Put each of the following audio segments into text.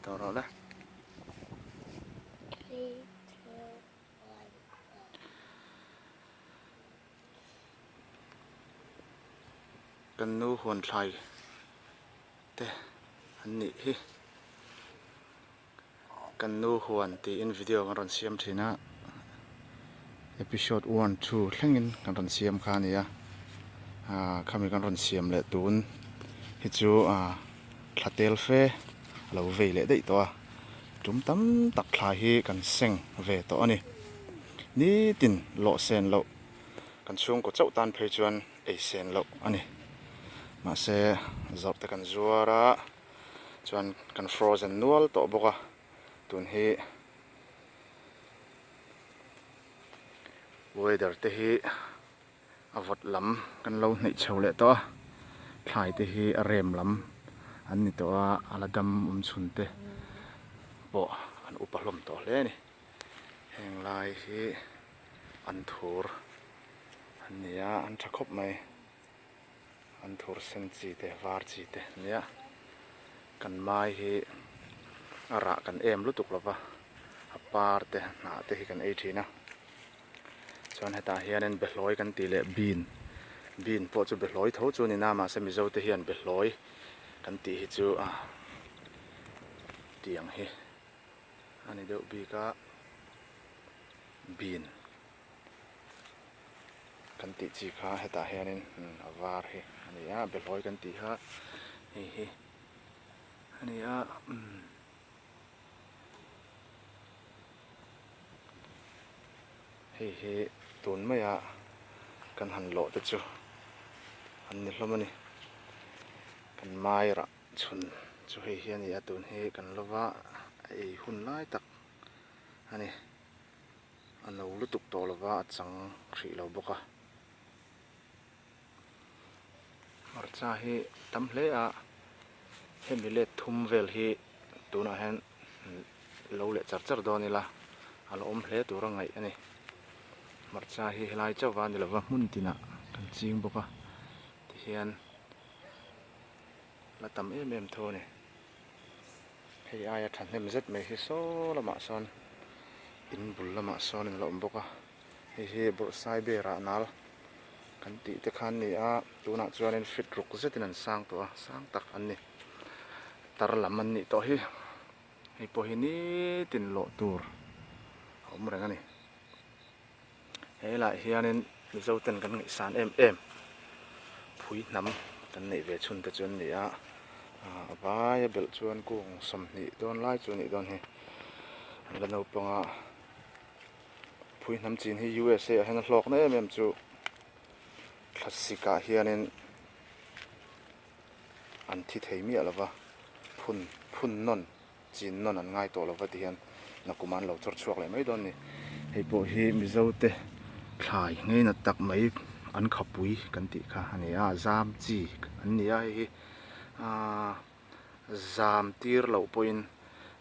tao rồi đấy cần nu hoàn lại thế anh nghĩ hi cần nu hoàn thì in video ngon xem thì na episode 1 2 thengin ngon xem kha nia kami ngon xem le tun hi chu thatel fe lo ve le dei to chúng tam tak thla hi kan seng ve to ani ni tin lo sen lo kan chung ko chau tan phei chuan ei sen lo ani ma se zop te kan zuara chuan kan frozen nual to boka tun hi weather te hi avot lam kan lo nei chho le to thlai te hi a rem lam an ni to a aladam chun te bo an upalom to hle ni heng lai hi an thur an nia an thakhop mai an thur sen chi te var chi te nia kan mai hi ara kan em lutuk lova a par te na te hi kan ei thina chuan heta hianin behloi kan ti le bean po chu behloi tho chu ni na ma se mizo te hian behloi kan ti hi chu tiang hi ani deuh bika bean kan ti chi kha heta hianin avar hi ani a behloi kan ti ha hi ani a hi tun mai a kan han lo te chu an ni hlomani kan mai ra chun chu hei hian ya tun hi kan lova ei hun lai tak ani an lo lutuk to lova achang thri lo boka marcha hi tam hle a hemi le thum vel hi tuna hen lo le char do ni la alo om hle tur ngai ani marcha hi helai chawa ni lova mun tina kan ching boka ti hian la tam em tho ni hei aya than hem zet mai hi so lama son in bul lama son in lo om boka hi bur sai be ra nal kan ti te khan ni a tuna chuan in fit ruk zetin an sang to sang tak an ni tar lam an ni to hi hei po hi ni tin lo tur om reng ani hei lai hianin mizo ten kan ngai san em phui nam kan nei ve chun te chuan ni a vai bel chuan kung som ni don lai chu ni don hi an la no panga phui nam chin hi USA a hen hlok na em chu classica hianin an thi thei mi alova phun non chin non an ngai to lova ti hian nakuman lo chor chuak le mai don ni hei po hi mizo te thlai ngei na tak mai an khapui kan ti kha ani a zam chi an ni a hi zam tir lo poin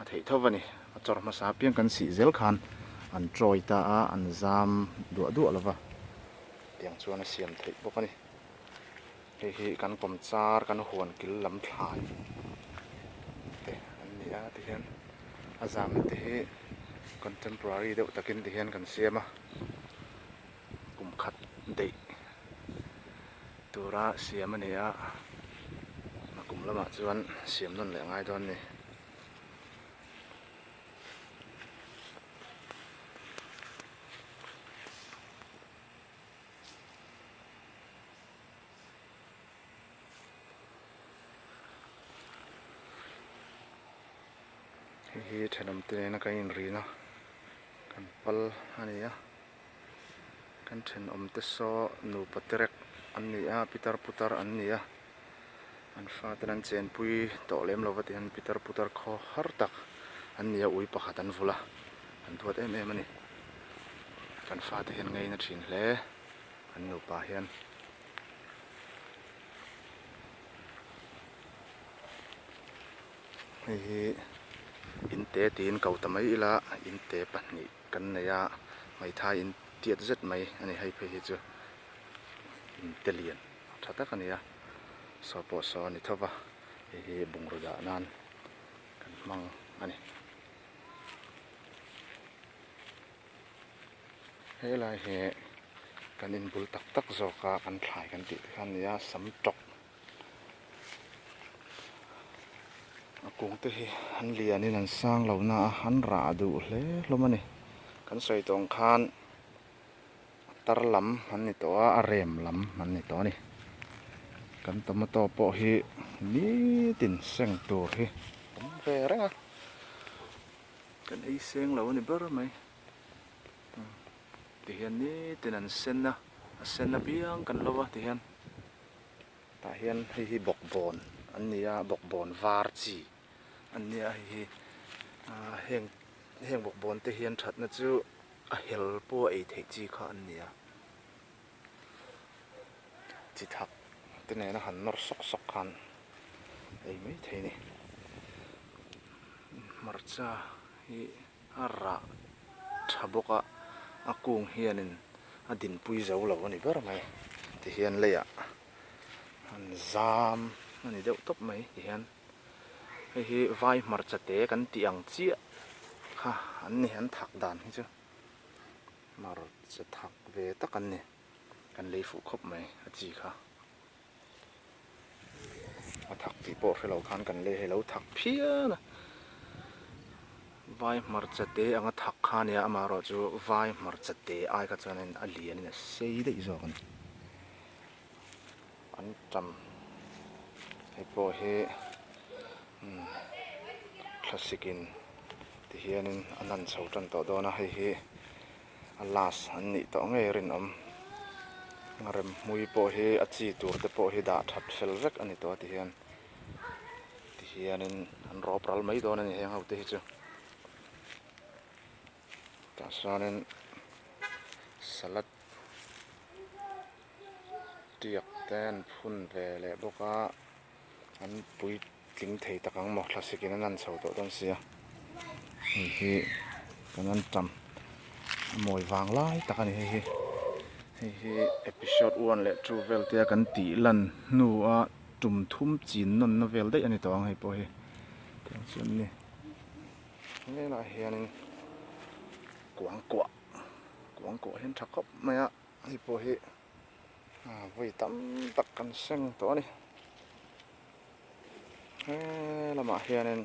a thei thovani a chor ma sa piang kan si zel khan an troi ta a an zam du lova tiang chuan a siam thei bok ani hi kan pom char kan huan kil lam thlai te an ni a ti hian a zam te hi contemporary deuh takin ti hian kan siama kum khat dei tura siam ani a kum lama chuan siam non le ngai don ni hi thenam te na kan in ri na kan pal ani a kan then om te so nu paterek an ni a pitar putar an ni a an fa tan chen pui to lem lova ti an pitar putar kho har tak an ni a ui pakhat an vula an thuat em ani kan fa te hen ngei na thin hle an nu pa hian hi in te tin kau tamai ila in te pahnih kan neya mai thai in tiat zet mai ani hei phe hi chu in te lian thatak ania so po so ni thova hi bungroda nan kan mang ani helai he kan in bul tak tak zoka kan thlai kan ti khan ya sam tok akung te hi han lianin an sang lo na han ra du hle hlomani kan soi tong khan tar lam han ni to a rem lam han ni to ni kan tomato po hi ni tin seng tur hi ve renga kan ei seng lo ni ber mai ti hian ni tin an sen na biang kan lowa ti hian ta hian hi bok bon an nia bok bon var chi an nia hi heng bok bon te hian that na chu a hel po ei thei chi kha an nia chi thak te ne na han nor sok sok khan ei mai thei ni marcha hi ara thaboka akung hianin adin pui zo lo ani ber mai ti hian leya an zam ani deuh top mai ti hian hi vai marcha te kan ti ang chia kha an ni han thak dan hi chu marcha thak ve takan ni kan lei fu khop mai a chi kha a thak ti po hlo khan kan le helo thak phia na vai marcha te anga thak kha nia ama ro chu vai marcha te ai ka chanen a lian in a sei dei zo kan an tam hei po he classicin ti hianin anan chho tan to dona hei hi alas an ni to nge rin om ngarem mui po hi a chi tur te po hi da that fel vek ani to ti hianin an ro pral mai don ani heng ho te hi chu ta sanin salad tiak ten phun ve le boka an pui tling thei takang mo classicin anan chho to don sia hi kan an tam moi wang lai takani hi episode 1 le 2 vel te kan ti lan nu a tum thum chin non na vel dei ani to ang hei po hi chun ni nge la hianin kuang ko hen thakop maya hi po hi voi tam tak kan seng to ni lama hianin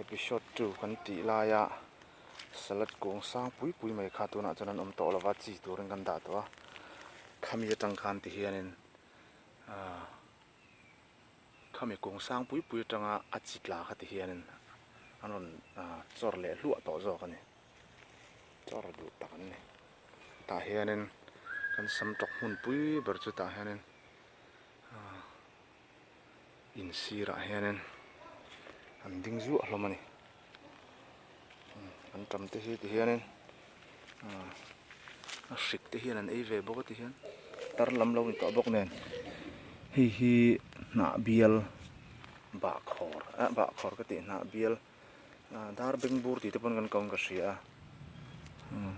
episode 2 kan ti la ya salad kong sang pui mai kha tuna chuan om to lawa chi turin kan da to khami atang khan ti hianin khami kong sang pui tanga a chitla kha ti hianin anon chor le hluah to zo ka ni chor du tak ni ta hianin kan sam tok hun pui ber chu ta hianin in sira hianin an ding zu a hlomani an tam te hi ti hianin a hrik te hian an ei ve bawk ti hian tar lam lo ni to bawk nen hi na bial ba khor ka ti na bial dar beng bur ti te pon kan kaung ka hria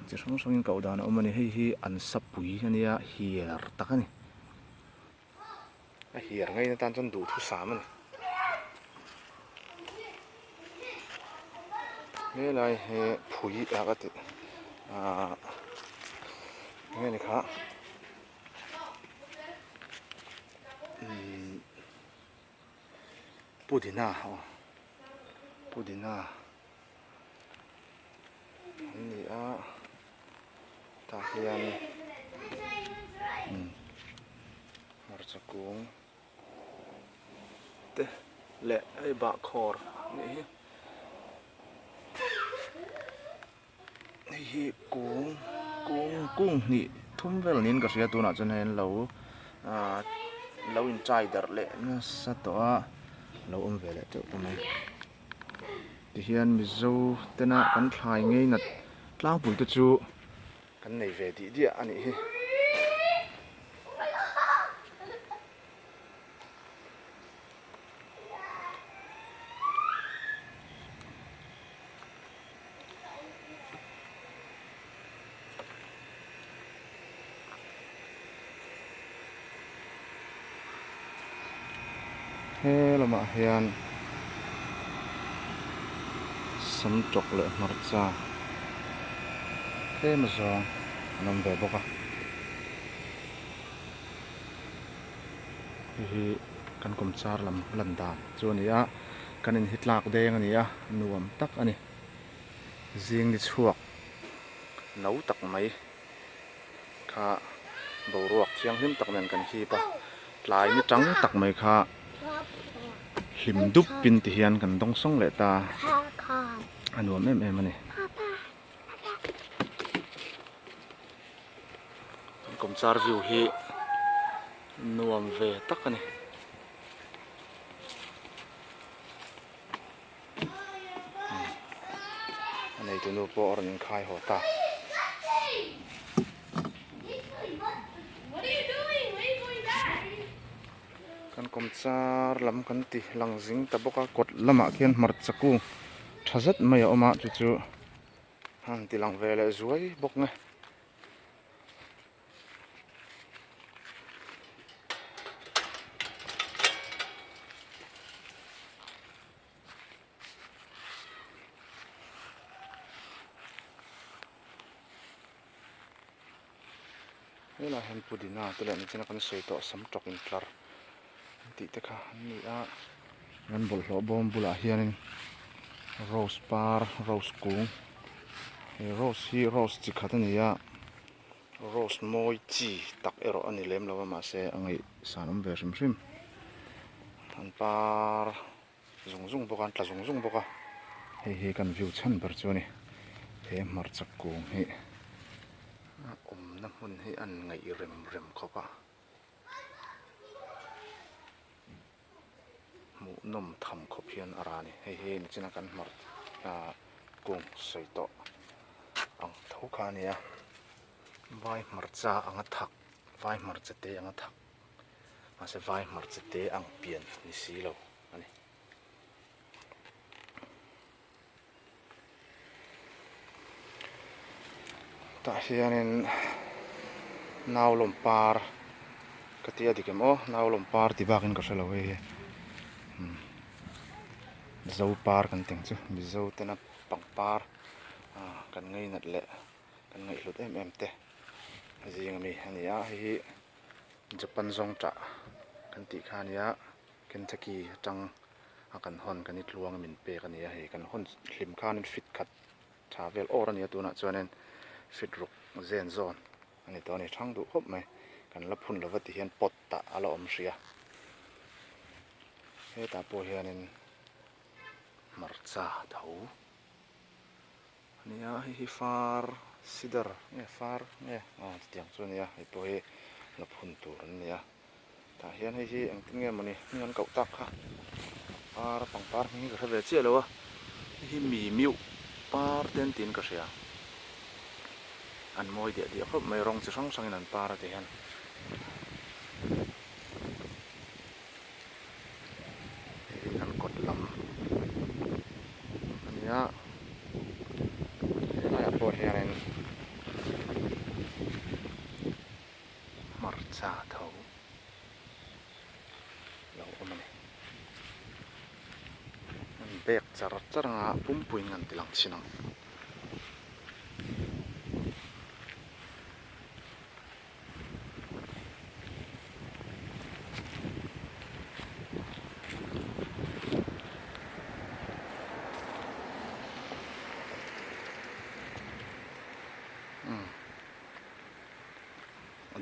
chi hrang hrang in kau dan a awmani hi an sapui ania hiar takani a hiar ngai na tan chon du thu sam ani me lai he phui a ka ti nghe này khá pudina ni a ta hian marcha kung te le ai ba khor ni hi kung ni thum vel nin ka ria tuna chan hen lo in chai dar le na sa to a lo om ve le to mai ti hian mizo tena kan thlai ngei na tlang pui te chu kan nei ve ti dia ani hi he lama hian sam tok le marcha thế mà giòn nằm về bốc à thì kan kum char lam lan dan chu ni a kan in hitlak deng ani a nuam tak ani zing ni chuak nấu tak mai kha bo ruak thiang hlim tak nen kan hi pa tlai ni trắng tak mai kha hlim dup pin ti hian kan dong song le ta anuam em em ani kum char view hi nuam ve tak ani này tụi nó bỏ ra những khai họ ta kan kom char lam kan ti lang jing ta boka kot lama khian mar chaku thazat mai oma chu chu han ti lang vele zuai bok nge la hen pudina te le ni china kan sei to sam tok in tlar ti te kha ni a ngan bol hlo bom bula hianin rose par rose kung he rose hi rose chi khat ani a rose moi chi tak ero ani lem lawa ma se angai sanam ve rim rim an par zung zung bokan tla zung zung boka he kan view chan ber chu ni he mar chak kung hi na hun hi an ngai rem rem khopa mu nom tham khop hian arani he ni china kan mar kung sei to ang tho kha nia vai marcha anga thak vai marcha te anga thak ma se vai marcha te ang pian ni si lo ani ta hianin naw lom par katia dikem o naw lom par ti bakin ka shalo he zo par kan teng chu mi zo te na pang par kan ngei nat le kan ngei hlut em te azing mi ania hi japan zong ta kan ti khania kentucky tang akan hon kan it luang min pe kan ya he kan hon hlim khan fit khat travel or ania tuna chuanen fit ruk zen zone ani to ni thang du khop mai kan la phun lawati hian pot ta ala om ria he ta po hianin marcha thau ania hi far sidar nge far nge tiang chu nia hi po hi la phun tur ania ta hian hi ang tinge mani ngan kau tak kha par pang par mi ka ve che lo hi mi miu par ten tin ka sia an moi dia dia khop mai rong chi sang sang in an par te hian kan kot lam ania la po hian marcha thau lo omani an bek char charanga pumpuin ngan tilang chinang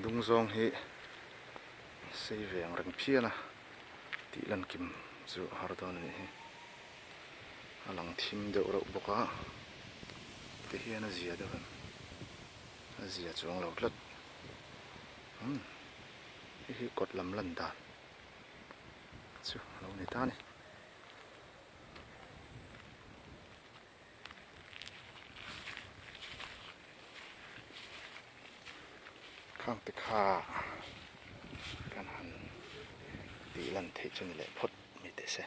dung zong hi sei veng reng phiana ti lan kim chu har don ni hi alang thim de ro boka te hian a zia de ban a zia chuang lo tlat hi kot lam lan dan chu lo ni ta ni khang te kha kan han ti lan thei chun le phot mi te se